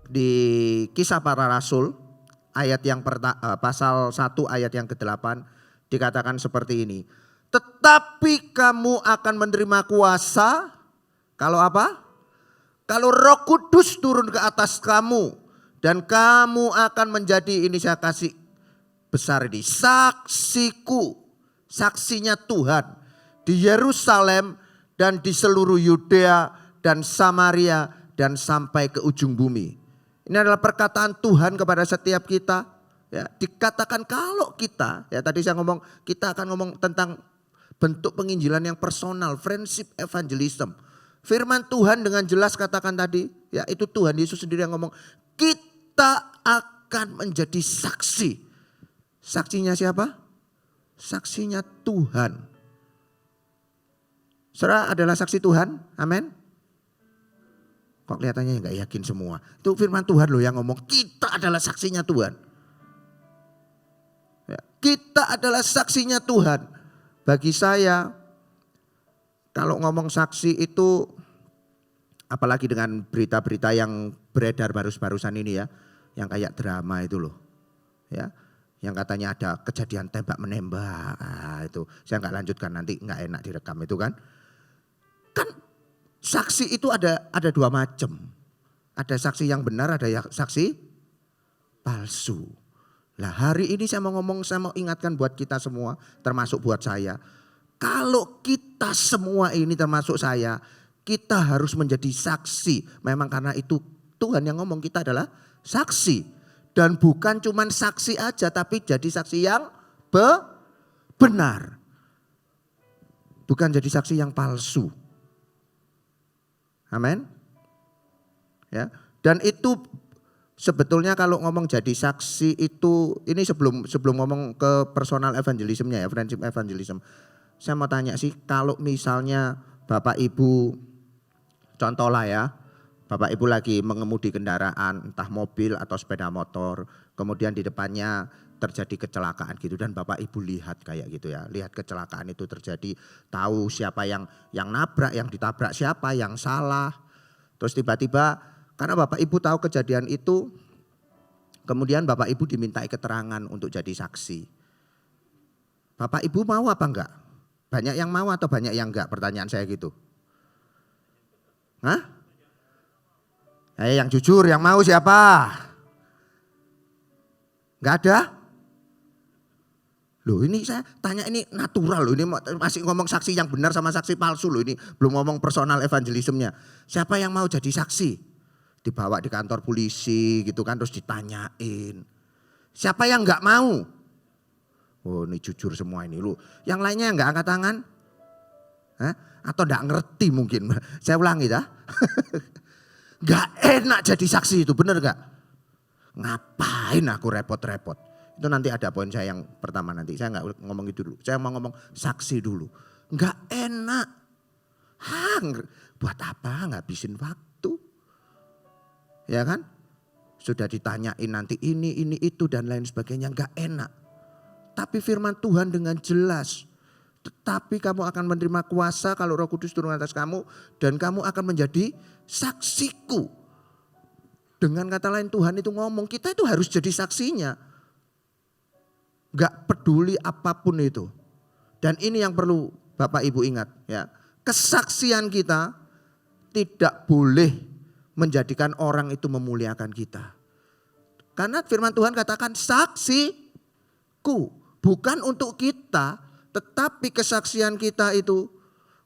di Kisah Para Rasul ayat yang pasal 1 ayat yang ke-8 dikatakan seperti ini. Tetapi kamu akan menerima kuasa kalau apa? Kalau Roh Kudus turun ke atas kamu dan kamu akan menjadi, ini saya kasih besar ini, saksiku, saksinya Tuhan di Yerusalem dan di seluruh Yudea dan Samaria dan sampai ke ujung bumi. Ini adalah perkataan Tuhan kepada setiap kita. Ya, dikatakan kalau kita, ya tadi saya ngomong, kita akan ngomong tentang bentuk penginjilan yang personal, friendship evangelism. Firman Tuhan dengan jelas katakan tadi, ya itu Tuhan Yesus sendiri yang ngomong, kita akan menjadi saksi. Saksinya siapa? Saksinya Tuhan. Saudara adalah saksi Tuhan, amin. Kok kelihatannya nggak yakin semua. Itu firman Tuhan loh yang ngomong, kita adalah saksinya Tuhan. Ya, kita adalah saksinya Tuhan. Bagi saya, kalau ngomong saksi itu, apalagi dengan berita-berita yang beredar barusan ini ya, yang kayak drama itu loh. Ya, yang katanya ada kejadian tembak menembak, itu saya nggak lanjutkan, nanti nggak enak direkam itu kan. Kan saksi itu ada dua macam. Ada saksi yang benar, ada saksi palsu. Nah hari ini saya mau ngomong, saya mau ingatkan buat kita semua, termasuk buat saya. Kalau kita semua ini termasuk saya, kita harus menjadi saksi. Memang karena itu Tuhan yang ngomong kita adalah saksi. Dan bukan cuman saksi aja, tapi jadi saksi yang benar. Bukan jadi saksi yang palsu. Amin. Ya. Dan itu sebetulnya kalau ngomong jadi saksi itu, ini sebelum ngomong ke personal evangelismnya ya, friendship evangelism. Saya mau tanya sih, kalau misalnya Bapak Ibu, contoh lah ya, Bapak Ibu lagi mengemudi kendaraan, entah mobil atau sepeda motor, kemudian di depannya terjadi kecelakaan gitu dan Bapak Ibu lihat kayak gitu ya, lihat kecelakaan itu terjadi, tahu siapa yang nabrak, yang ditabrak siapa, yang salah. Terus tiba-tiba karena Bapak Ibu tahu kejadian itu, kemudian Bapak Ibu dimintai keterangan untuk jadi saksi. Bapak Ibu mau apa enggak? Banyak yang mau atau banyak yang enggak? Pertanyaan saya gitu. Hah? Yang jujur, yang mau siapa? Enggak ada? Loh ini saya tanya ini natural loh, ini masih ngomong saksi yang benar sama saksi palsu loh, ini belum ngomong personal evangelismnya. Siapa yang mau jadi saksi? Dibawa di kantor polisi gitu kan, terus ditanyain. Siapa yang enggak mau? Oh ini jujur semua ini lu. Yang lainnya enggak angkat tangan? Hah? Atau enggak ngerti mungkin. Saya ulangi ya. Enggak enak jadi saksi itu, bener enggak? Ngapain aku repot-repot? Itu nanti ada poin saya yang pertama nanti. Saya enggak ngomong itu dulu. Saya mau ngomong saksi dulu. Enggak enak. Buat apa ngabisin waktu? Ya kan? Sudah ditanyain nanti ini itu dan lain sebagainya, enggak enak. Tapi firman Tuhan dengan jelas, tetapi kamu akan menerima kuasa kalau Roh Kudus turun atas kamu dan kamu akan menjadi saksiku. Dengan kata lain Tuhan itu ngomong, kita itu harus jadi saksinya. Enggak peduli apapun itu. Dan ini yang perlu Bapak Ibu ingat ya. Kesaksian kita tidak boleh menjadikan orang itu memuliakan kita. Karena firman Tuhan katakan saksiku. Bukan untuk kita, tetapi kesaksian kita itu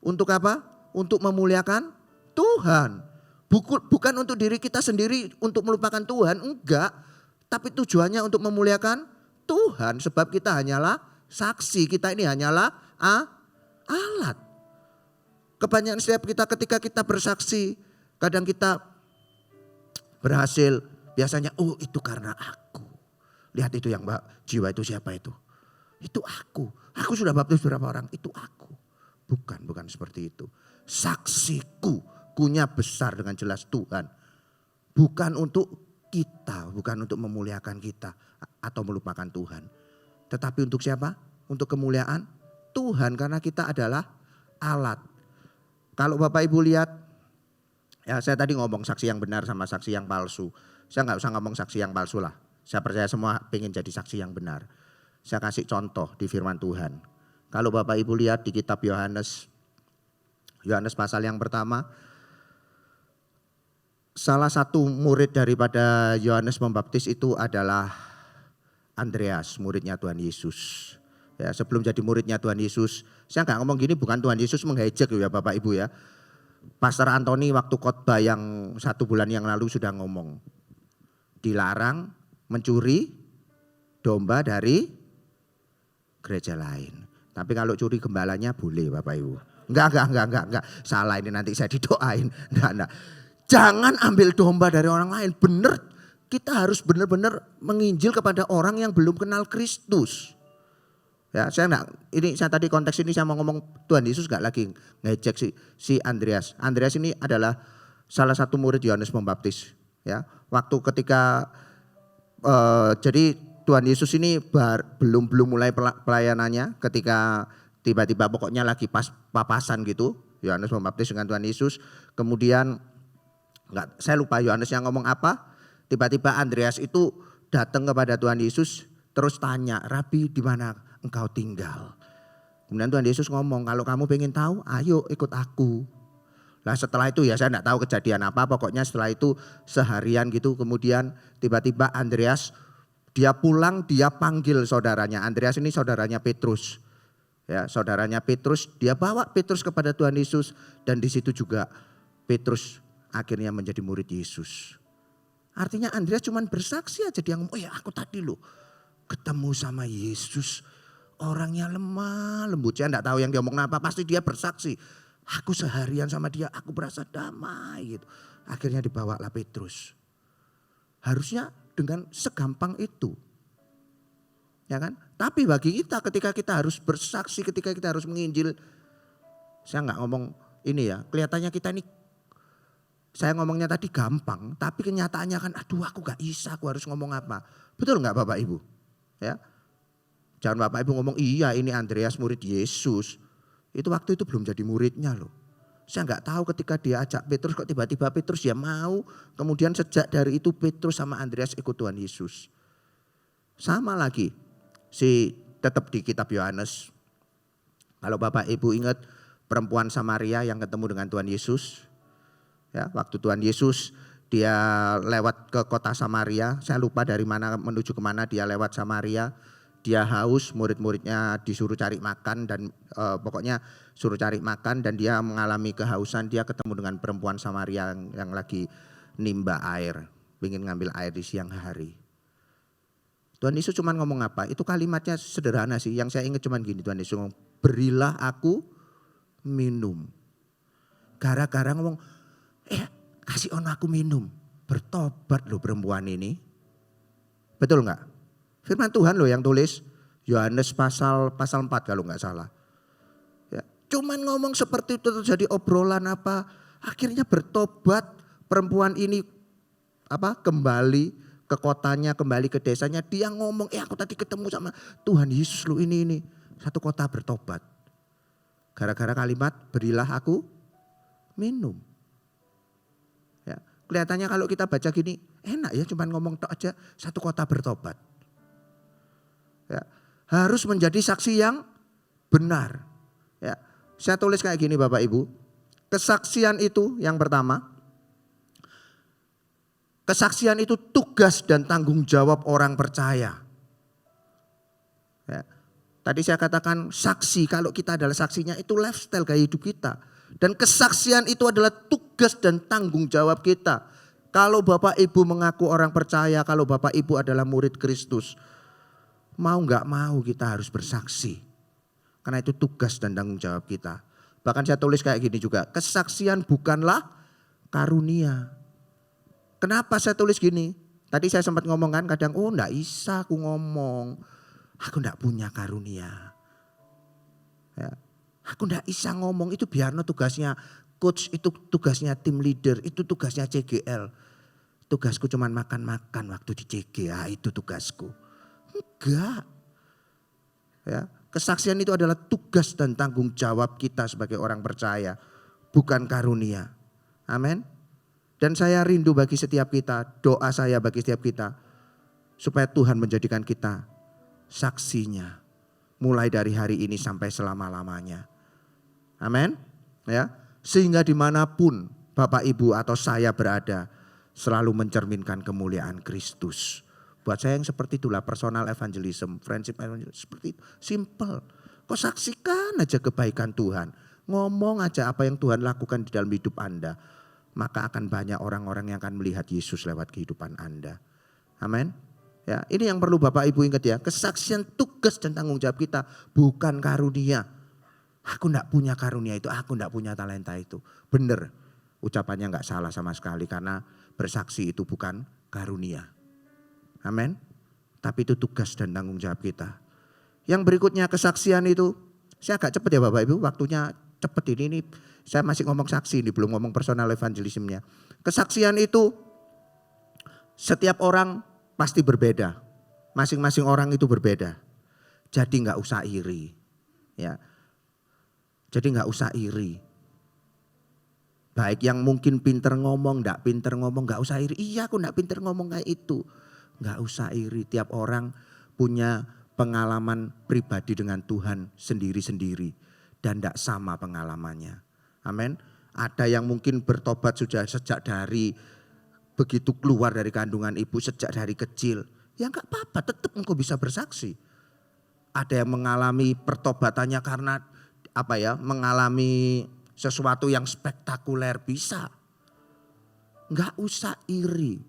untuk apa? Untuk memuliakan Tuhan. Bukan untuk diri kita sendiri, untuk melupakan Tuhan, enggak. Tapi tujuannya untuk memuliakan Tuhan. Sebab kita hanyalah saksi, kita ini hanyalah alat. Kebanyakan setiap kita ketika kita bersaksi, kadang kita berhasil, biasanya oh itu karena aku. Lihat itu yang jiwa itu siapa itu? Itu aku. Aku sudah baptis berapa orang? Itu aku. Bukan seperti itu. Saksiku, kunya besar dengan jelas Tuhan. Bukan untuk kita, bukan untuk memuliakan kita atau melupakan Tuhan. Tetapi untuk siapa? Untuk kemuliaan Tuhan, karena kita adalah alat. Kalau Bapak Ibu lihat, ya saya tadi ngomong saksi yang benar sama saksi yang palsu. Saya nggak usah ngomong saksi yang palsu lah. Saya percaya semua pengen jadi saksi yang benar. Saya kasih contoh di firman Tuhan. Kalau Bapak Ibu lihat di kitab Yohanes pasal yang pertama, salah satu murid daripada Yohanes Pembaptis itu adalah Andreas, muridnya Tuhan Yesus. Ya, sebelum jadi muridnya Tuhan Yesus, saya nggak ngomong gini bukan Tuhan Yesus menghejek ya Bapak Ibu ya. Pastor Antoni waktu khotbah yang 1 bulan yang lalu sudah ngomong, dilarang mencuri domba dari gereja lain. Tapi kalau curi gembalanya boleh Bapak Ibu. Enggak. Salah ini nanti saya didoain. Enggak. Jangan ambil domba dari orang lain. Benar, kita harus benar-benar menginjil kepada orang yang belum kenal Kristus. Ya, saya tadi konteks ini saya mau ngomong Tuhan Yesus enggak lagi ngejek si Andreas. Andreas ini adalah salah satu murid Yohanes Pembaptis. Ya, waktu ketika jadi Tuhan Yesus ini belum mulai pelayanannya ketika tiba-tiba pokoknya lagi pas papasan gitu Yohanes Pembaptis dengan Tuhan Yesus. Kemudian saya lupa Yohanes yang ngomong apa. Tiba-tiba Andreas itu datang kepada Tuhan Yesus terus tanya, "Rabi, di mana engkau tinggal?" Kemudian Tuhan Yesus ngomong, "Kalau kamu pengen tahu, ayo ikut aku." Lah setelah itu ya saya enggak tahu kejadian apa, pokoknya setelah itu seharian gitu kemudian tiba-tiba Andreas dia pulang, dia panggil saudaranya. Andreas ini saudaranya Petrus. Ya, saudaranya Petrus, dia bawa Petrus kepada Tuhan Yesus dan di situ juga Petrus akhirnya menjadi murid Yesus. Artinya Andreas cuma bersaksi aja, dia ngomong, "Oh ya aku tadi loh ketemu sama Yesus, orangnya lemah lembut." Saya enggak tahu yang dia ngomong apa, pasti dia bersaksi. "Aku seharian sama dia, aku berasa damai," gitu. Akhirnya dibawalah Petrus. Harusnya dengan segampang itu. Ya kan? Tapi bagi kita ketika kita harus bersaksi, ketika kita harus menginjil. Saya enggak ngomong ini ya, kelihatannya kita ini, saya ngomongnya tadi gampang. Tapi kenyataannya kan aduh aku gak bisa, aku harus ngomong apa. Betul enggak Bapak Ibu? Ya. Jangan Bapak Ibu ngomong iya ini Andreas murid Yesus. Itu waktu itu belum jadi muridnya loh. Saya enggak tahu ketika dia ajak Petrus kok tiba-tiba Petrus ya mau. Kemudian sejak dari itu Petrus sama Andreas ikut Tuhan Yesus. Sama lagi tetap di kitab Yohanes. Kalau Bapak Ibu ingat perempuan Samaria yang ketemu dengan Tuhan Yesus. Ya, waktu Tuhan Yesus dia lewat ke kota Samaria. Saya lupa dari mana menuju kemana dia lewat Samaria. Dia haus, murid-muridnya disuruh cari makan dan pokoknya suruh cari makan dan dia mengalami kehausan. Dia ketemu dengan perempuan Samaria yang lagi nimba air, ingin ngambil air di siang hari. Tuhan Yesus cuma ngomong apa? Itu kalimatnya sederhana sih. Yang saya ingat cuma gini, Tuhan Yesus ngomong, "Berilah aku minum." Gara-gara ngomong, kasih ono aku minum. Bertobat loh perempuan ini. Betul enggak? Firman Tuhan loh yang tulis. Yohanes pasal 4 kalau enggak salah. Ya, cuman ngomong seperti itu terjadi obrolan apa. Akhirnya bertobat perempuan ini kembali ke kotanya, kembali ke desanya. Dia ngomong, aku tadi ketemu sama Tuhan Yesus loh ini. Satu kota bertobat. Gara-gara kalimat berilah aku minum. Ya, kelihatannya kalau kita baca gini enak ya cuman ngomong tok aja satu kota bertobat. Ya, harus menjadi saksi yang benar. Ya, saya tulis kayak gini Bapak Ibu. Kesaksian itu yang pertama. Kesaksian itu tugas dan tanggung jawab orang percaya. Ya, tadi saya katakan saksi, kalau kita adalah saksinya itu lifestyle gaya hidup kita. Dan kesaksian itu adalah tugas dan tanggung jawab kita. Kalau Bapak Ibu mengaku orang percaya, kalau Bapak Ibu adalah murid Kristus, mau gak mau kita harus bersaksi. Karena itu tugas dan tanggung jawab kita. Bahkan saya tulis kayak gini juga, kesaksian bukanlah karunia. Kenapa saya tulis gini? Tadi saya sempat ngomong kan kadang, enggak bisa aku ngomong. Aku enggak punya karunia. Ya. Aku enggak bisa ngomong, itu biarno tugasnya coach, itu tugasnya tim leader, itu tugasnya CGL. Tugasku cuma makan-makan waktu di CG, itu tugasku. Enggak. Ya, kesaksian itu adalah tugas dan tanggung jawab kita sebagai orang percaya, bukan karunia. Amin. Dan saya rindu bagi setiap kita, doa saya bagi setiap kita, supaya Tuhan menjadikan kita saksinya. Mulai dari hari ini sampai selama-lamanya. Amin. Ya, sehingga dimanapun Bapak Ibu atau saya berada, selalu mencerminkan kemuliaan Kristus. Buat saya yang seperti itulah personal evangelism, friendship evangelism, seperti itu. Simple. Kau saksikan aja kebaikan Tuhan. Ngomong aja apa yang Tuhan lakukan di dalam hidup Anda. Maka akan banyak orang-orang yang akan melihat Yesus lewat kehidupan Anda. Amin. Ya, ini yang perlu Bapak Ibu ingat ya. Kesaksian tugas dan tanggung jawab kita bukan karunia. Aku enggak punya karunia itu, aku enggak punya talenta itu. Benar, ucapannya enggak salah sama sekali karena bersaksi itu bukan karunia. Amin. Tapi itu tugas dan tanggung jawab kita. Yang berikutnya kesaksian itu, saya agak cepat ya Bapak Ibu, waktunya cepat ini saya masih ngomong saksi ini, belum ngomong personal evangelismnya. Kesaksian itu setiap orang pasti berbeda. Masing-masing orang itu berbeda. Jadi enggak usah iri. Ya. Jadi enggak usah iri. Baik yang mungkin pinter ngomong, enggak pinter ngomong, enggak usah iri. Iya aku enggak pinter ngomong kayak itu. Enggak usah iri. Tiap orang punya pengalaman pribadi dengan Tuhan sendiri-sendiri. Dan enggak sama pengalamannya. Amin. Ada yang mungkin bertobat sudah sejak dari begitu keluar dari kandungan ibu, sejak dari kecil. Ya enggak apa-apa, tetap engkau bisa bersaksi. Ada yang mengalami pertobatannya karena mengalami sesuatu yang spektakuler, bisa. Enggak usah iri.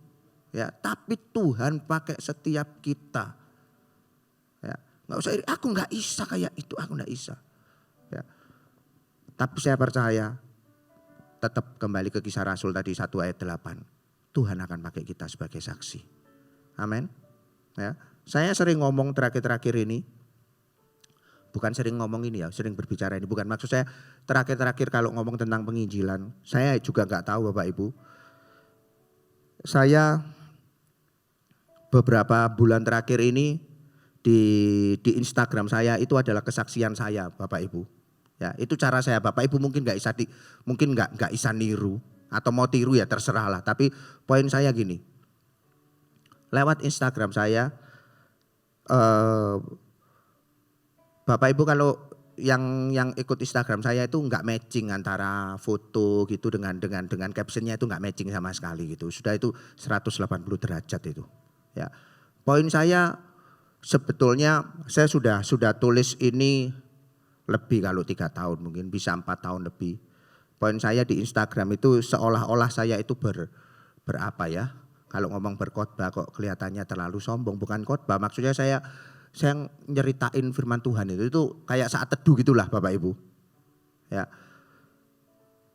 Ya, tapi Tuhan pakai setiap kita. Ya, enggak usah iri, aku enggak bisa kayak itu, aku enggak bisa. Ya. Tapi saya percaya tetap kembali ke Kisah Rasul tadi 1 ayat 8. Tuhan akan pakai kita sebagai saksi. Amin. Ya. Saya sering ngomong terakhir-terakhir ini. Bukan sering ngomong ini ya, sering berbicara ini. Bukan maksud saya terakhir-terakhir kalau ngomong tentang penginjilan. Saya juga gak tahu Bapak Ibu. Saya beberapa bulan terakhir ini di Instagram saya itu adalah kesaksian saya Bapak Ibu. Ya, itu cara saya. Bapak Ibu mungkin nggak bisa niru atau mau tiru ya terserah lah. Tapi poin saya gini, lewat Instagram saya, Bapak Ibu kalau yang ikut Instagram saya itu nggak matching antara foto gitu dengan captionnya itu nggak matching sama sekali gitu. Sudah itu 180 derajat itu. Ya, poin saya sebetulnya saya sudah tulis ini lebih kalau 3 tahun mungkin bisa 4 tahun lebih. Poin saya di Instagram itu seolah-olah saya itu berapa ya. Kalau ngomong berkhotbah kok kelihatannya terlalu sombong. Bukan khotbah, maksudnya saya nyeritain firman Tuhan itu kayak saat teduh gitulah Bapak Ibu. Ya.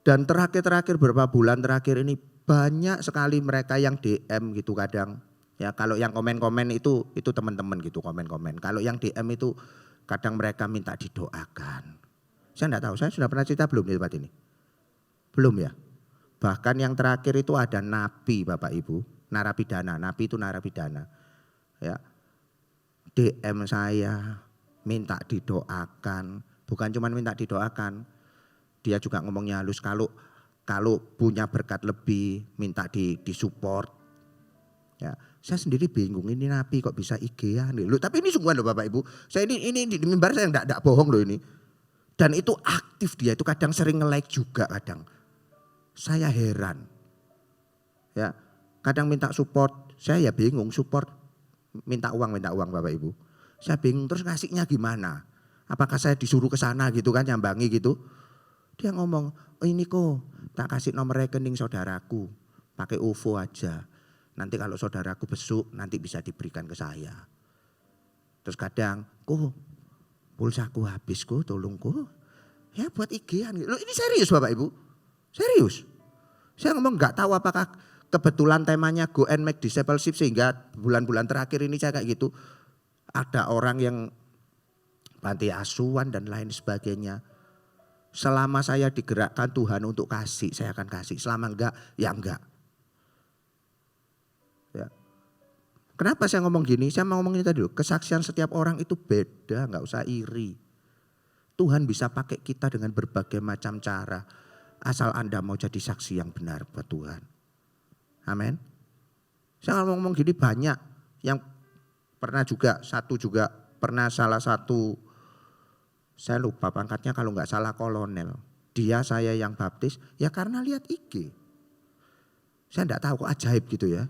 Dan terakhir beberapa bulan terakhir ini banyak sekali mereka yang DM gitu kadang. Ya kalau yang komen-komen itu teman-teman gitu komen-komen. Kalau yang DM itu kadang mereka minta didoakan. Saya enggak tahu, saya sudah pernah cerita belum di tempat ini? Belum ya? Bahkan yang terakhir itu ada napi Bapak Ibu, narapidana, napi itu narapidana. Ya. DM saya minta didoakan, bukan cuma minta didoakan. Dia juga ngomongnya halus kalau punya berkat lebih minta disupport. Ya, saya sendiri bingung ini napi kok bisa IG-an loh. Tapi ini sungguhan loh Bapak Ibu. Saya ini di mimbar saya enggak bohong loh ini. Dan itu aktif dia, itu kadang sering nge-like juga kadang. Saya heran. Ya, kadang minta support, saya ya bingung support minta uang Bapak Ibu. Saya bingung terus ngasihnya gimana? Apakah saya disuruh ke sana gitu kan nyambangi gitu? Dia ngomong, "Oh ini kok tak kasih nomor rekening saudaraku, pakai OVO aja. Nanti kalau saudaraku besuk nanti bisa diberikan ke saya." Terus kadang, "Kok pulsaku habis kok, tolong kok." Ya buat IG-an. Loh ini serius Bapak Ibu. Serius. Saya ngomong enggak tahu apakah kebetulan temanya Go and Make Discipleship sehingga bulan-bulan terakhir ini saya kayak gitu. Ada orang yang panti asuhan dan lain sebagainya. Selama saya digerakkan Tuhan untuk kasih, saya akan kasih. Selama enggak, ya enggak. Ya. Kenapa saya ngomong gini? Saya mau ngomong ini tadi loh. Kesaksian setiap orang itu beda, enggak usah iri. Tuhan bisa pakai kita dengan berbagai macam cara. Asal Anda mau jadi saksi yang benar buat Tuhan. Amin. Saya ngomong gini banyak yang pernah juga, pernah salah satu, saya lupa pangkatnya kalau nggak salah kolonel. Dia saya yang baptis, ya karena lihat IG. Saya enggak tahu kok ajaib gitu ya.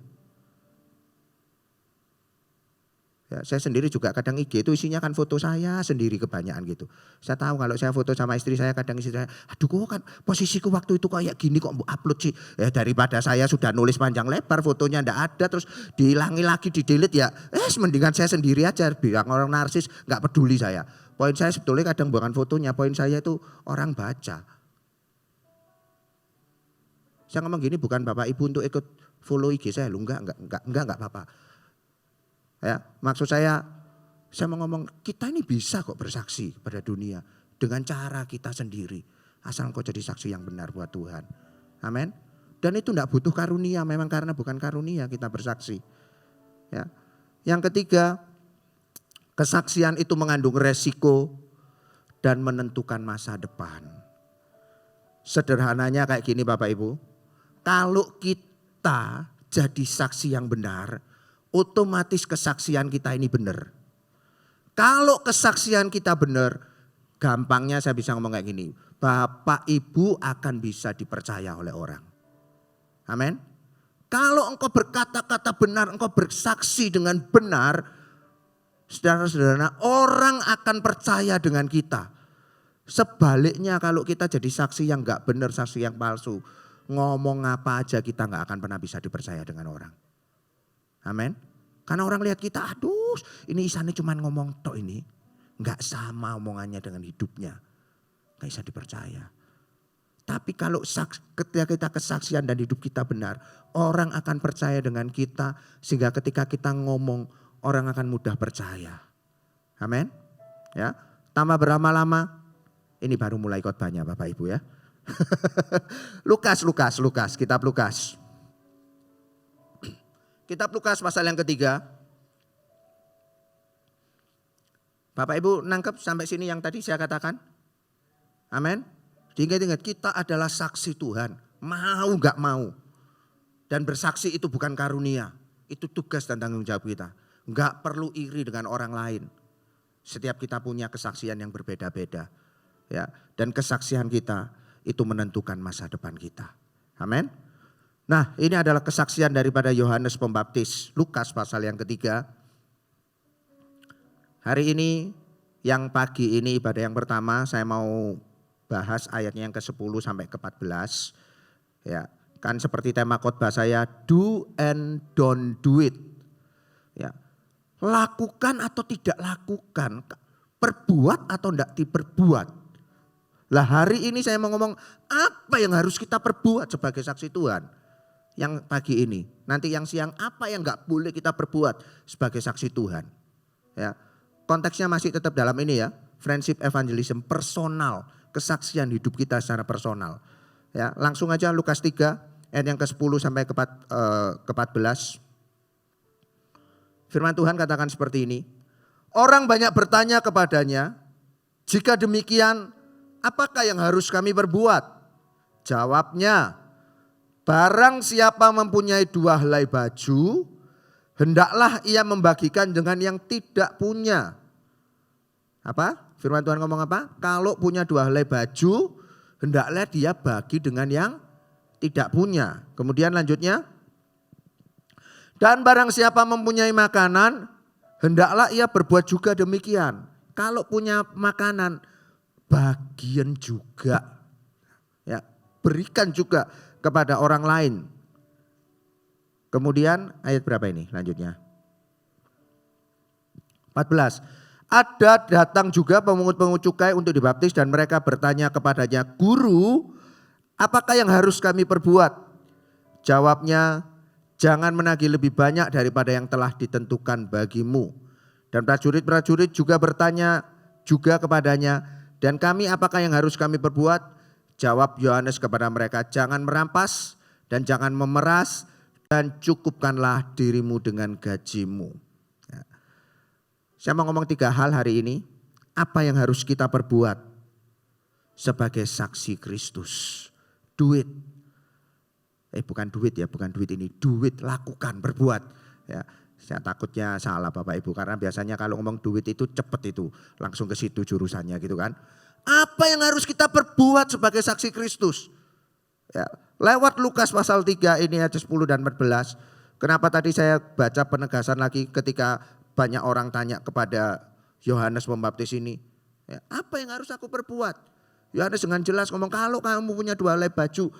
Ya, saya sendiri juga kadang IG itu isinya kan foto saya sendiri kebanyakan gitu. Saya tahu kalau saya foto sama istri saya, kadang istri saya, aduh kok kan posisiku waktu itu kayak gini kok upload sih. Ya daripada saya sudah nulis panjang lebar fotonya enggak ada terus dihilangi lagi di delete ya. Mendingan saya sendiri aja, bilang orang narsis enggak peduli saya. Poin saya sebetulnya kadang bukan fotonya, poin saya itu orang baca. Saya ngomong gini bukan Bapak Ibu untuk ikut follow IG saya, lu enggak Bapak. Ya, maksud saya mau ngomong kita ini bisa kok bersaksi pada dunia dengan cara kita sendiri. Asal kau jadi saksi yang benar buat Tuhan. Amin. Dan itu enggak butuh karunia, memang karena bukan karunia kita bersaksi. Ya. Yang ketiga, kesaksian itu mengandung resiko dan menentukan masa depan. Sederhananya kayak gini Bapak Ibu. Kalau kita jadi saksi yang benar, otomatis kesaksian kita ini benar. Kalau kesaksian kita benar, gampangnya saya bisa ngomong kayak gini. Bapak Ibu akan bisa dipercaya oleh orang. Amin. Kalau engkau berkata-kata benar, engkau bersaksi dengan benar, saudara-saudara, orang akan percaya dengan kita. Sebaliknya kalau kita jadi saksi yang enggak benar, saksi yang palsu, ngomong apa aja kita enggak akan pernah bisa dipercaya dengan orang. Amin. Karena orang lihat kita, aduh ini Isannya cuma ngomong tok ini. Enggak sama omongannya dengan hidupnya. Enggak bisa dipercaya. Tapi kalau ketika kita kesaksian dan hidup kita benar, orang akan percaya dengan kita. Sehingga ketika kita ngomong, orang akan mudah percaya. Amin. Ya, tambah berlama-lama, ini baru mulai khotbahnya Bapak Ibu ya. Lukas, kitab Lukas. Kitab Lukas pasal yang ketiga. Bapak Ibu nangkep sampai sini yang tadi saya katakan? Amin. Diingat-ingat kita adalah saksi Tuhan. Mau gak mau. Dan bersaksi itu bukan karunia. Itu tugas dan tanggung jawab kita. Gak perlu iri dengan orang lain. Setiap kita punya kesaksian yang berbeda-beda. Ya, dan kesaksian kita itu menentukan masa depan kita. Amin. Nah, ini adalah kesaksian daripada Yohanes Pembaptis. Lukas pasal yang ketiga. Hari ini, yang pagi ini ibadah yang pertama, saya mau bahas ayatnya yang ke-10 sampai ke-14. Ya, kan seperti tema khotbah saya, do and don't do it. Ya, lakukan atau tidak lakukan, perbuat atau tidak diperbuat. Lah hari ini saya mau ngomong apa yang harus kita perbuat sebagai saksi Tuhan. Yang pagi ini, nanti yang siang apa yang gak boleh kita perbuat sebagai saksi Tuhan. Ya, konteksnya masih tetap dalam ini ya, friendship evangelism personal, kesaksian hidup kita secara personal. Ya, langsung aja Lukas 3 ayat yang ke-10 sampai ke-14. Firman Tuhan katakan seperti ini. Orang banyak bertanya kepadanya, jika demikian apakah yang harus kami perbuat? Jawabnya, barang siapa mempunyai 2 helai baju, hendaklah ia membagikan dengan yang tidak punya. Apa? Firman Tuhan ngomong apa? Kalau punya 2 helai baju, hendaklah dia bagi dengan yang tidak punya. Kemudian lanjutnya. Dan barang siapa mempunyai makanan, hendaklah ia berbuat juga demikian. Kalau punya makanan, bagian juga. Ya, berikan juga kepada orang lain. Kemudian ayat berapa ini lanjutnya? 14. Ada datang juga pemungut-pemungut cukai untuk dibaptis dan mereka bertanya kepadanya, Guru, apakah yang harus kami perbuat? Jawabnya, jangan menagih lebih banyak daripada yang telah ditentukan bagimu. Dan prajurit-prajurit juga bertanya juga kepadanya, dan kami apakah yang harus kami perbuat? Jawab Yohanes kepada mereka, jangan merampas dan jangan memeras dan cukupkanlah dirimu dengan gajimu. Ya. Saya mau ngomong 3 hal hari ini. Apa yang harus kita perbuat sebagai saksi Kristus? Do it. Bukan duit ya, bukan duit ini. Duit, lakukan, berbuat. Ya, saya takutnya salah Bapak Ibu. Karena biasanya kalau ngomong duit itu cepet itu. Langsung ke situ jurusannya gitu kan. Apa yang harus kita perbuat sebagai saksi Kristus? Ya, lewat Lukas pasal 3 ini ayat 10 dan 14. Kenapa tadi saya baca penegasan lagi ketika banyak orang tanya kepada Yohanes Pembaptis ini. Ya, apa yang harus aku perbuat? Yohanes dengan jelas ngomong, kalau kamu punya 2 helai baju,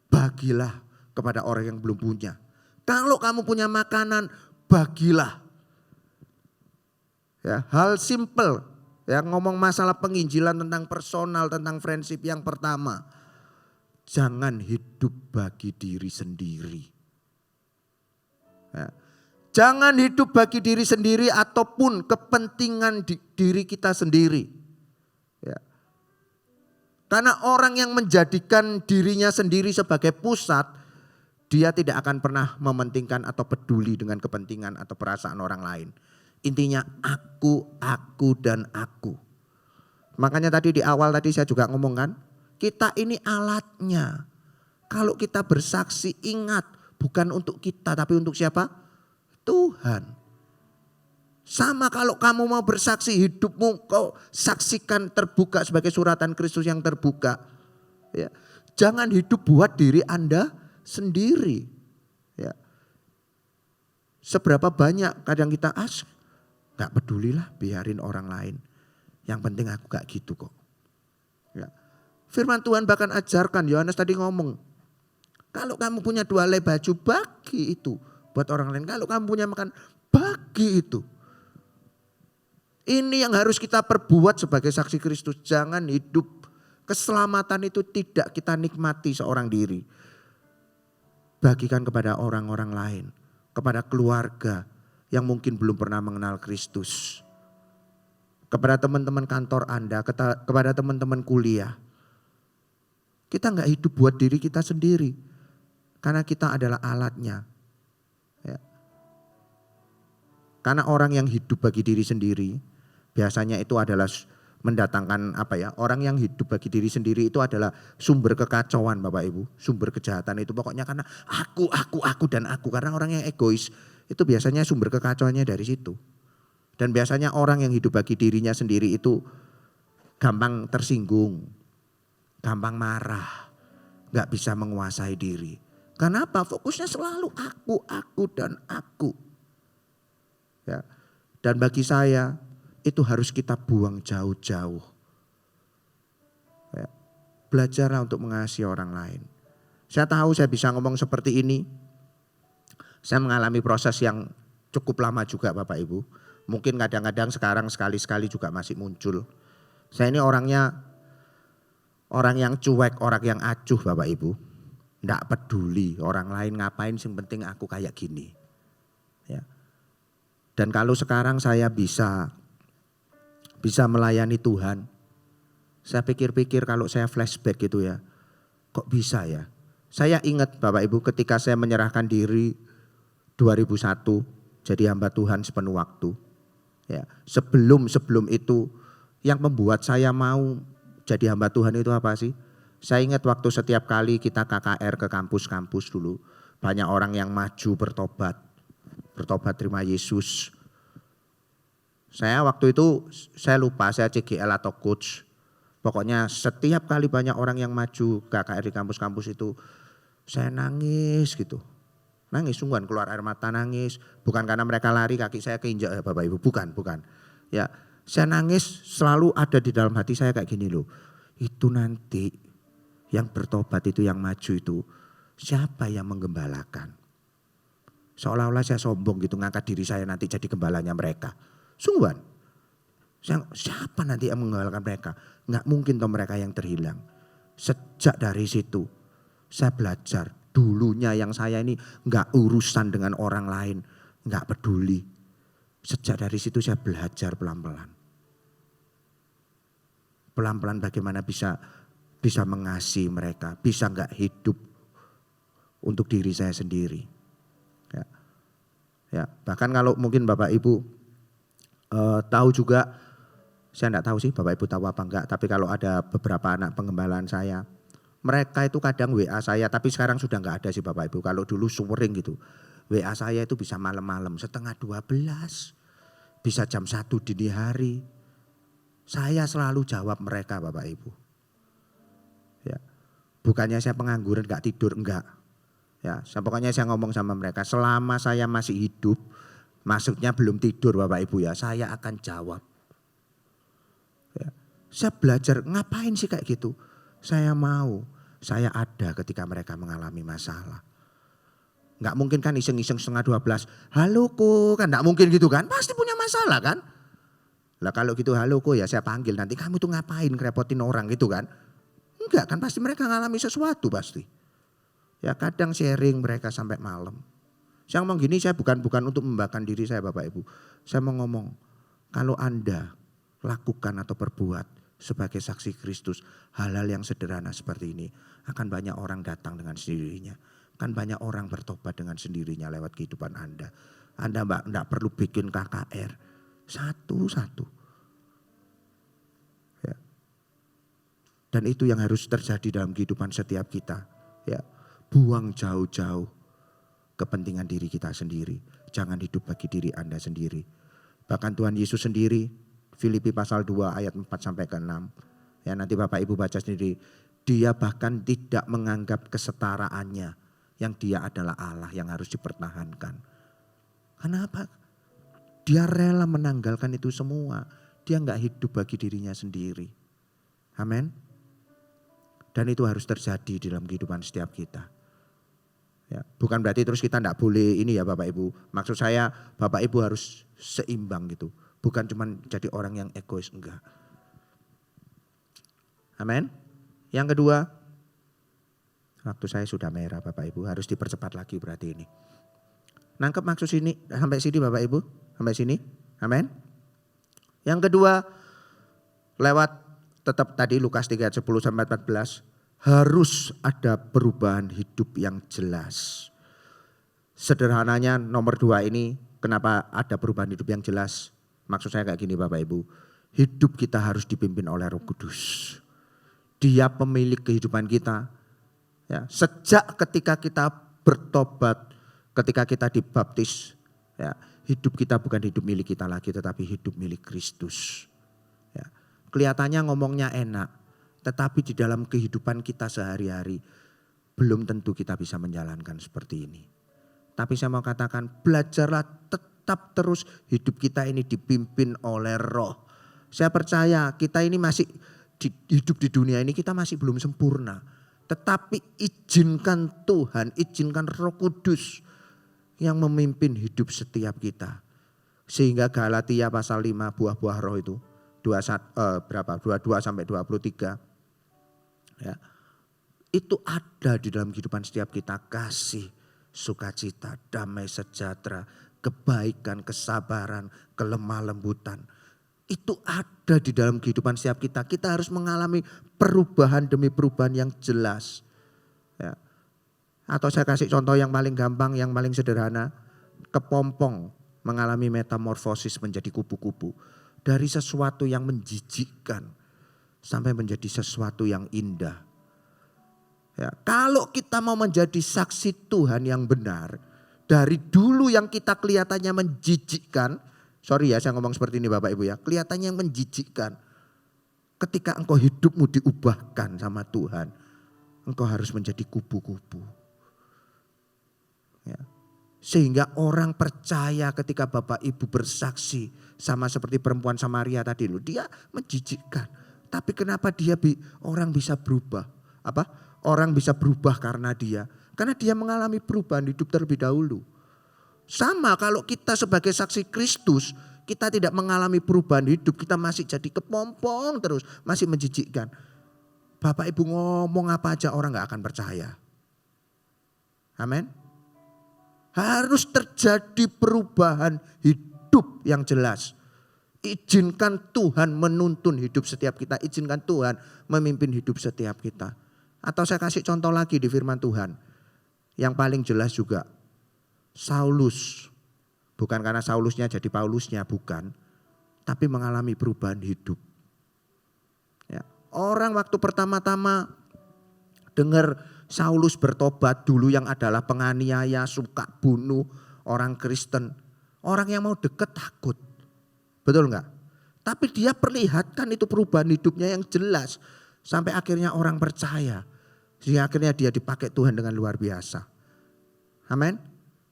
bagilah kepada orang yang belum punya. Kalau kamu punya makanan, bagilah. Ya, hal simple. Ya, ngomong masalah penginjilan tentang personal, tentang friendship yang pertama. Jangan hidup bagi diri sendiri. Ya. Jangan hidup bagi diri sendiri ataupun kepentingan diri kita sendiri. Ya. Karena orang yang menjadikan dirinya sendiri sebagai pusat, dia tidak akan pernah mementingkan atau peduli dengan kepentingan atau perasaan orang lain. Intinya aku, dan aku. Makanya tadi di awal tadi saya juga ngomong kan, kita ini alatnya. Kalau kita bersaksi ingat bukan untuk kita tapi untuk siapa? Tuhan. Sama kalau kamu mau bersaksi hidupmu kau saksikan terbuka sebagai suratan Kristus yang terbuka. Ya. Jangan hidup buat diri Anda sendiri. Ya. Seberapa banyak kadang kita gak pedulilah biarin orang lain. Yang penting aku gak gitu kok. Ya. Firman Tuhan bahkan ajarkan, Yohanes tadi ngomong. Kalau kamu punya 2 helai baju bagi itu buat orang lain. Kalau kamu punya makan bagi itu. Ini yang harus kita perbuat sebagai saksi Kristus. Jangan hidup keselamatan itu tidak kita nikmati seorang diri. Bagikan kepada orang-orang lain. Kepada keluarga yang mungkin belum pernah mengenal Kristus. Kepada teman-teman kantor Anda, kepada teman-teman kuliah. Kita enggak hidup buat diri kita sendiri. Karena kita adalah alatnya. Ya. Karena orang yang hidup bagi diri sendiri, biasanya itu adalah mendatangkan orang yang hidup bagi diri sendiri itu adalah sumber kekacauan Bapak Ibu. Sumber kejahatan itu pokoknya karena aku dan aku. Karena orang yang egois itu biasanya sumber kekacauannya dari situ. Dan biasanya orang yang hidup bagi dirinya sendiri itu gampang tersinggung, gampang marah, gak bisa menguasai diri. Kenapa? Fokusnya selalu aku dan aku. Ya. Dan bagi saya itu harus kita buang jauh-jauh. Ya. Belajarlah untuk mengasihi orang lain. Saya tahu saya bisa ngomong seperti ini. Saya mengalami proses yang cukup lama juga Bapak Ibu. Mungkin kadang-kadang sekarang sekali-sekali juga masih muncul. Saya ini orang yang cuek, orang yang acuh Bapak Ibu. Nggak peduli orang lain ngapain, yang penting aku kayak gini. Ya. Dan kalau sekarang saya bisa melayani Tuhan. Saya pikir-pikir kalau saya flashback gitu ya. Kok bisa ya? Saya ingat Bapak Ibu ketika saya menyerahkan diri 2001 jadi hamba Tuhan sepenuh waktu. Ya, sebelum itu yang membuat saya mau jadi hamba Tuhan itu apa sih? Saya ingat waktu setiap kali kita KKR ke kampus-kampus dulu. Banyak orang yang maju bertobat terima Yesus. Saya waktu itu saya lupa saya CGL atau coach. Pokoknya setiap kali banyak orang yang maju KKR di kampus-kampus itu. Saya nangis gitu. Nangis sungguhan keluar air mata nangis. Bukan karena mereka lari kaki saya keinjak ya Bapak Ibu. Bukan. Ya, saya nangis selalu ada di dalam hati saya kayak gini loh. Itu nanti yang bertobat itu yang maju itu siapa yang menggembalakan? Seolah-olah saya sombong gitu ngangkat diri saya nanti jadi gembalanya mereka. Sungguhan. Siapa nanti yang menggembalakan mereka? Enggak mungkin toh mereka yang terhilang. Sejak dari situ saya belajar. Dulunya yang saya ini enggak urusan dengan orang lain. Enggak peduli. Sejak dari situ saya belajar pelan-pelan. Pelan-pelan bagaimana bisa mengasihi mereka, bisa enggak hidup untuk diri saya sendiri. Ya, bahkan kalau mungkin Bapak Ibu tahu juga, saya enggak tahu sih Bapak Ibu tahu apa enggak, tapi kalau ada beberapa anak pengembalaan saya, Mereka itu kadang WA saya, tapi sekarang sudah nggak ada sih Bapak Ibu. Kalau dulu sering gitu. WA saya itu bisa malam-malam, setengah 12, bisa jam 1 dini hari. Saya selalu jawab mereka Bapak Ibu. Ya. Bukannya saya pengangguran gak tidur, enggak. Ya, pokoknya saya ngomong sama mereka, selama saya masih hidup, maksudnya belum tidur Bapak Ibu ya, saya akan jawab. Ya. Saya belajar ngapain sih kayak gitu. Saya mau, saya ada ketika mereka mengalami masalah. Enggak mungkin kan iseng-iseng setengah 12, halo kok, kan enggak mungkin gitu kan, pasti punya masalah kan. Lah kalau gitu halo kok ya saya panggil, nanti kamu tuh ngapain ngerepotin orang gitu kan. Enggak kan, pasti mereka ngalami sesuatu pasti. Ya kadang sharing mereka sampai malam. Saya ngomong gini, saya bukan untuk membanggakan diri saya Bapak Ibu. Saya mau ngomong, kalau Anda lakukan atau perbuat sebagai saksi Kristus hal-hal yang sederhana seperti ini, akan banyak orang datang dengan sendirinya. Kan banyak orang bertobat dengan sendirinya lewat kehidupan Anda. Anda enggak perlu bikin KKR. Satu-satu. Ya. Dan itu yang harus terjadi dalam kehidupan setiap kita. Ya. Buang jauh-jauh kepentingan diri kita sendiri. Jangan hidup bagi diri Anda sendiri. Bahkan Tuhan Yesus sendiri, Filipi pasal 2 ayat 4 sampai ke 6. Ya, nanti Bapak Ibu baca sendiri. Dia bahkan tidak menganggap kesetaraannya yang dia adalah Allah yang harus dipertahankan. Kenapa? Dia rela menanggalkan itu semua. Dia enggak hidup bagi dirinya sendiri. Amin. Dan itu harus terjadi di dalam kehidupan setiap kita. Ya, bukan berarti terus kita enggak boleh ini ya Bapak Ibu. Maksud saya Bapak Ibu harus seimbang gitu. Bukan cuma jadi orang yang egois, enggak. Amin. Yang kedua, waktu saya sudah merah Bapak Ibu, harus dipercepat lagi berarti ini. Nangkep maksud sini, sampai sini Bapak Ibu? Sampai sini? Amin. Yang kedua, lewat tetap tadi Lukas 3 ayat 10 sampai 14, harus ada perubahan hidup yang jelas. Sederhananya nomor 2 ini, kenapa ada perubahan hidup yang jelas? Maksud saya kayak gini Bapak Ibu, hidup kita harus dipimpin oleh Roh Kudus. Dia pemilik kehidupan kita. Ya, sejak ketika kita bertobat, ketika kita dibaptis, ya, hidup kita bukan hidup milik kita lagi, tetapi hidup milik Kristus. Ya, kelihatannya ngomongnya enak, tetapi di dalam kehidupan kita sehari-hari belum tentu kita bisa menjalankan seperti ini. Tapi saya mau katakan, belajarlah tetap terus hidup kita ini dipimpin oleh Roh. Saya percaya kita ini masih hidup di dunia ini, kita masih belum sempurna. Tetapi izinkan Tuhan, izinkan Roh Kudus yang memimpin hidup setiap kita. Sehingga Galatia pasal 5 buah-buah roh itu 22 sampai 23. Ya. Itu ada di dalam kehidupan setiap kita, kasih, sukacita, damai sejahtera, kebaikan, kesabaran, kelemah lembutan. Itu ada di dalam kehidupan setiap kita. Kita harus mengalami perubahan demi perubahan yang jelas. Ya. Atau saya kasih contoh yang paling gampang, yang paling sederhana. Kepompong mengalami metamorfosis menjadi kupu-kupu. Dari sesuatu yang menjijikkan sampai menjadi sesuatu yang indah. Ya, kalau kita mau menjadi saksi Tuhan yang benar, dari dulu yang kita kelihatannya menjijikkan, sorry ya saya ngomong seperti ini Bapak Ibu ya, kelihatannya yang menjijikkan. Ketika engkau hidupmu diubahkan sama Tuhan, engkau harus menjadi kupu-kupu. Ya. Sehingga orang percaya ketika Bapak Ibu bersaksi, sama seperti perempuan Samaria tadi loh, dia menjijikkan. Tapi kenapa orang bisa berubah? Orang bisa berubah karena dia mengalami perubahan hidup terlebih dahulu. Sama kalau kita sebagai saksi Kristus, kita tidak mengalami perubahan hidup, kita masih jadi kepompong terus, masih menjijikkan. Bapak Ibu ngomong apa aja orang gak akan percaya. Amin. Harus terjadi perubahan hidup yang jelas. Izinkan Tuhan menuntun hidup setiap kita. Izinkan Tuhan memimpin hidup setiap kita. Atau saya kasih contoh lagi di firman Tuhan. Yang paling jelas juga. Saulus. Bukan karena Saulusnya jadi Paulusnya, bukan. Tapi mengalami perubahan hidup. Ya. Orang waktu pertama-tama Dengar Saulus bertobat dulu yang adalah penganiaya, suka bunuh orang Kristen. Orang yang mau deket takut. Betul enggak? Tapi dia perlihatkan itu perubahan hidupnya yang jelas. Sampai akhirnya orang percaya. Sehingga akhirnya dia dipakai Tuhan dengan luar biasa. Amin.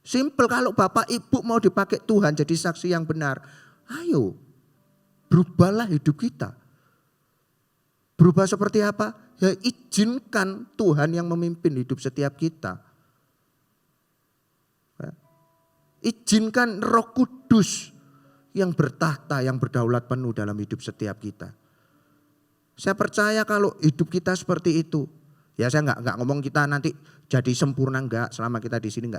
Simple, kalau Bapak Ibu mau dipakai Tuhan jadi saksi yang benar. Ayo, berubahlah hidup kita. Berubah seperti apa? Ya izinkan Tuhan yang memimpin hidup setiap kita. Ya. Izinkan Roh Kudus yang bertahta, yang berdaulat penuh dalam hidup setiap kita. Saya percaya kalau hidup kita seperti itu. Ya saya enggak ngomong kita nanti jadi sempurna, enggak. Selama kita di sini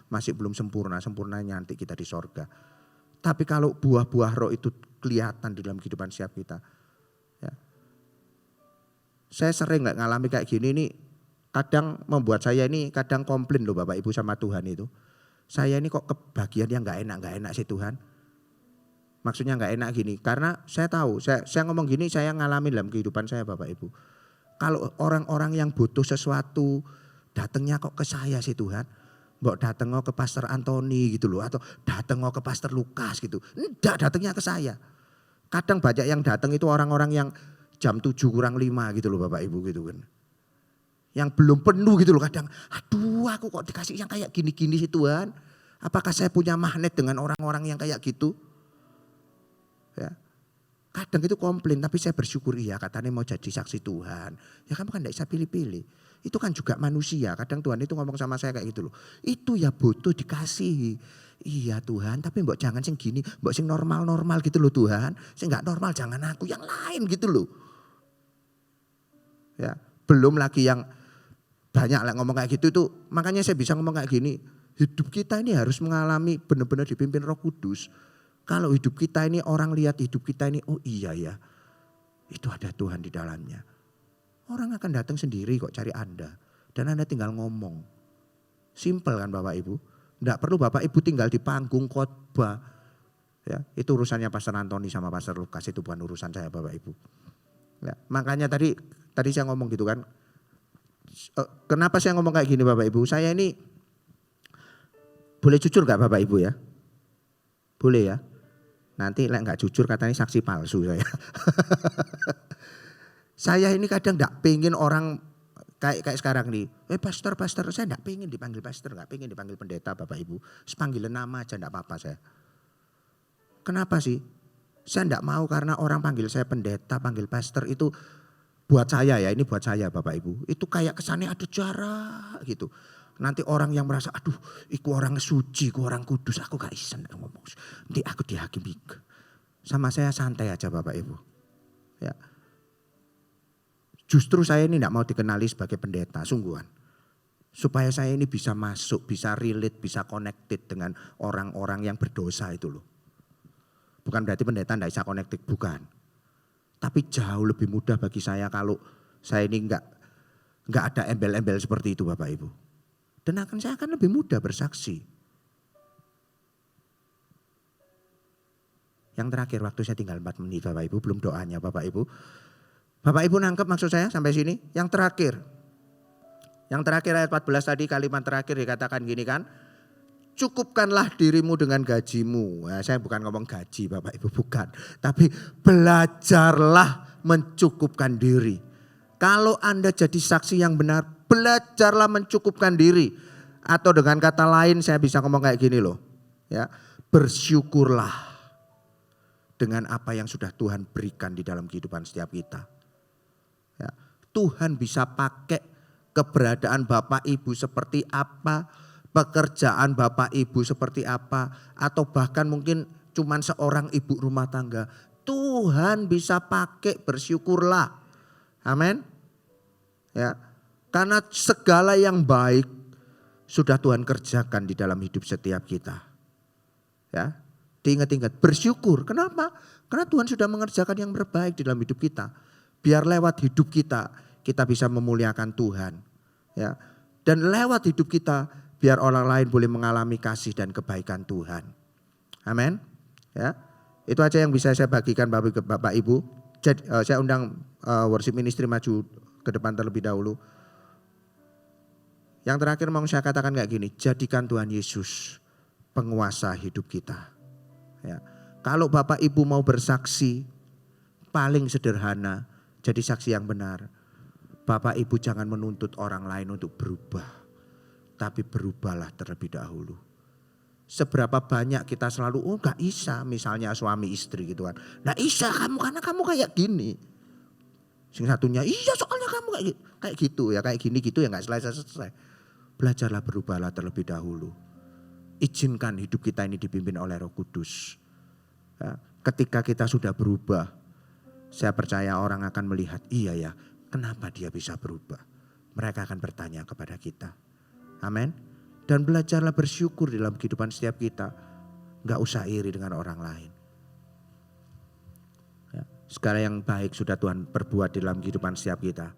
masih belum sempurna. Sempurnanya nanti kita di sorga. Tapi kalau buah-buah roh itu kelihatan di dalam kehidupan setiap kita. Ya. Saya sering nggak ngalami kayak gini nih, kadang membuat saya ini kadang komplain loh Bapak Ibu sama Tuhan itu. Saya ini kok kebagian yang nggak enak sih Tuhan. Maksudnya nggak enak gini, karena saya tahu, saya ngomong gini saya ngalamin dalam kehidupan saya Bapak Ibu. Kalau orang-orang yang butuh sesuatu, datangnya kok ke saya sih Tuhan. Mbok datang ke Pastor Antoni gitu loh, atau datang ke Pastor Lukas gitu. Enggak, datangnya ke saya. Kadang banyak yang datang itu orang-orang yang jam 7 kurang 5 gitu loh Bapak Ibu gitu kan. Yang belum penuh gitu loh kadang. Aduh aku kok dikasih yang kayak gini-gini sih Tuhan. Apakah saya punya magnet dengan orang-orang yang kayak gitu? Ya. Kadang itu komplain tapi saya bersyukur iya katanya mau jadi saksi Tuhan. Ya kamu kan gak bisa pilih-pilih. Itu kan juga manusia. Kadang Tuhan itu ngomong sama saya kayak gitu loh. Itu ya butuh dikasihi. Iya Tuhan tapi mbok jangan sing gini. Mbok sing normal-normal gitu loh Tuhan. Sing gak normal jangan aku yang lain gitu loh. Ya, belum lagi yang banyak lah ngomong kayak gitu itu. Makanya saya bisa ngomong kayak gini. Hidup kita ini harus mengalami benar-benar dipimpin Roh Kudus. Kalau hidup kita ini orang lihat hidup kita ini, oh iya ya. Itu ada Tuhan di dalamnya. Orang akan datang sendiri kok cari Anda. Dan Anda tinggal ngomong. Simple kan Bapak Ibu. Tidak perlu Bapak Ibu tinggal di panggung khotbah. Ya, itu urusannya Pastor Antoni sama Pastor Lukas. Itu bukan urusan saya Bapak Ibu. Ya, makanya tadi saya ngomong gitu kan. Kenapa saya ngomong kayak gini Bapak Ibu? Saya ini boleh jujur gak Bapak Ibu ya? Boleh ya? Nanti gak jujur katanya saksi palsu saya. Saya ini kadang gak pengen orang kayak sekarang nih. Pastor, saya gak pengen dipanggil pastor, gak pengen dipanggil pendeta Bapak Ibu. Panggilan nama aja gak apa-apa saya. Kenapa sih? Saya gak mau karena orang panggil saya pendeta, panggil pastor itu buat saya ya, ini buat saya Bapak Ibu. Itu kayak kesannya ada jarak gitu. Nanti orang yang merasa, aduh iku orang suci, iku orang kudus, aku gak isen ngomong. Nanti aku dihakimi. Sama saya santai aja Bapak Ibu. Ya. Justru saya ini gak mau dikenali sebagai pendeta, sungguhan. Supaya saya ini bisa masuk, bisa relate, bisa connected dengan orang-orang yang berdosa itu loh. Bukan berarti pendeta gak bisa connected, bukan. Tapi jauh lebih mudah bagi saya kalau saya ini gak ada embel-embel seperti itu Bapak Ibu. Dan saya akan lebih mudah bersaksi. Yang terakhir waktu saya tinggal 4 menit Bapak Ibu, belum doanya Bapak Ibu. Bapak Ibu nangkep maksud saya sampai sini? Yang terakhir. Yang terakhir ayat 14 tadi kalimat terakhir dikatakan gini kan. Cukupkanlah dirimu dengan gajimu. Nah, saya bukan ngomong gaji Bapak Ibu, bukan. Tapi belajarlah mencukupkan diri. Kalau Anda jadi saksi yang benar, belajarlah mencukupkan diri. Atau dengan kata lain saya bisa ngomong kayak gini loh. Ya, bersyukurlah dengan apa yang sudah Tuhan berikan di dalam kehidupan setiap kita. Ya, Tuhan bisa pakai keberadaan Bapak Ibu seperti apa, pekerjaan Bapak Ibu seperti apa, atau bahkan mungkin cuman seorang ibu rumah tangga. Tuhan bisa pakai, bersyukurlah. Amin. Ya, karena segala yang baik sudah Tuhan kerjakan di dalam hidup setiap kita. Ya, diingat-ingat, bersyukur. Kenapa? Karena Tuhan sudah mengerjakan yang terbaik di dalam hidup kita. Biar lewat hidup kita bisa memuliakan Tuhan. Ya, dan lewat hidup kita, biar orang lain boleh mengalami kasih dan kebaikan Tuhan. Amin. Ya, itu aja yang bisa saya bagikan Bapak Ibu. Jadi, saya undang worship ministry maju ke depan terlebih dahulu. Yang terakhir mau saya katakan kayak gini, jadikan Tuhan Yesus penguasa hidup kita. Ya. Kalau Bapak Ibu mau bersaksi, paling sederhana, jadi saksi yang benar. Bapak Ibu jangan menuntut orang lain untuk berubah, tapi berubahlah terlebih dahulu. Seberapa banyak kita selalu, oh gak bisa, misalnya suami istri gitu kan. Gak bisa kamu karena kamu kayak gini. Sing satunya, iya soalnya kamu kayak gitu ya, kayak gini gitu ya gak selesai-selesai. Belajarlah berubahlah terlebih dahulu. Izinkan hidup kita ini dipimpin oleh Roh Kudus. Ya, ketika kita sudah berubah, saya percaya orang akan melihat, iya ya, kenapa dia bisa berubah. Mereka akan bertanya kepada kita. Amin. Dan belajarlah bersyukur dalam kehidupan setiap kita. Gak usah iri dengan orang lain. Ya, segala yang baik sudah Tuhan perbuat dalam kehidupan setiap kita.